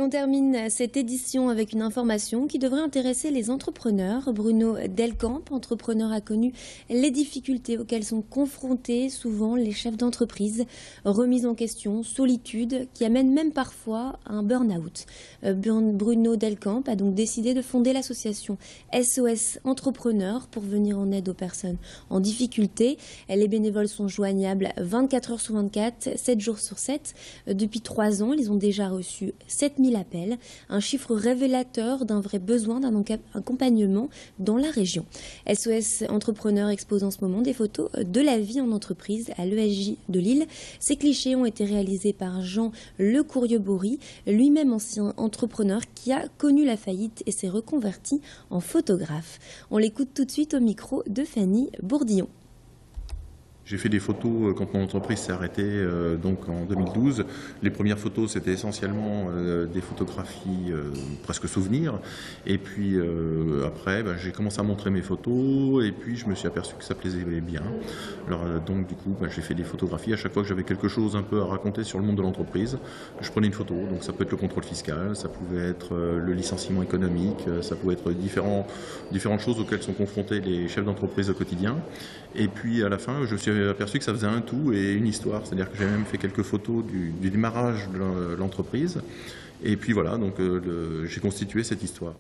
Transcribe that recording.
Et on termine cette édition avec une information qui devrait intéresser les entrepreneurs. Bruno Delcamp, entrepreneur, a connu les difficultés auxquelles sont confrontés souvent les chefs d'entreprise. Remise en question, solitude, qui amène même parfois à un burn-out. Bruno Delcamp a donc décidé de fonder l'association SOS Entrepreneurs pour venir en aide aux personnes en difficulté. Les bénévoles sont joignables 24 heures sur 24, 7 jours sur 7. Depuis 3 ans, ils ont déjà reçu 7000 appels, un chiffre révélateur d'un vrai besoin d'un accompagnement dans la région. SOS Entrepreneurs expose en ce moment des photos de la vie en entreprise à l'ESJ de Lille. Ces clichés ont été réalisés par Jean Le Courrieux-Bory, lui-même ancien entrepreneur qui a connu la faillite et s'est reconverti en photographe. On l'écoute tout de suite au micro de Fanny Bourdillon. J'ai fait des photos quand mon entreprise s'est arrêtée donc en 2012. Les premières photos, c'était essentiellement des photographies presque souvenirs. Et puis après, j'ai commencé à montrer mes photos et puis je me suis aperçu que ça plaisait bien. Alors donc du coup, j'ai fait des photographies. À chaque fois que j'avais quelque chose un peu à raconter sur le monde de l'entreprise, je prenais une photo. Donc ça peut être le contrôle fiscal, ça pouvait être le licenciement économique, ça pouvait être différentes choses auxquelles sont confrontés les chefs d'entreprise au quotidien. Et puis à la fin, je me suis aperçu que ça faisait un tout et une histoire. C'est-à-dire que j'ai même fait quelques photos du démarrage de l'entreprise. Et puis voilà, donc j'ai constitué cette histoire.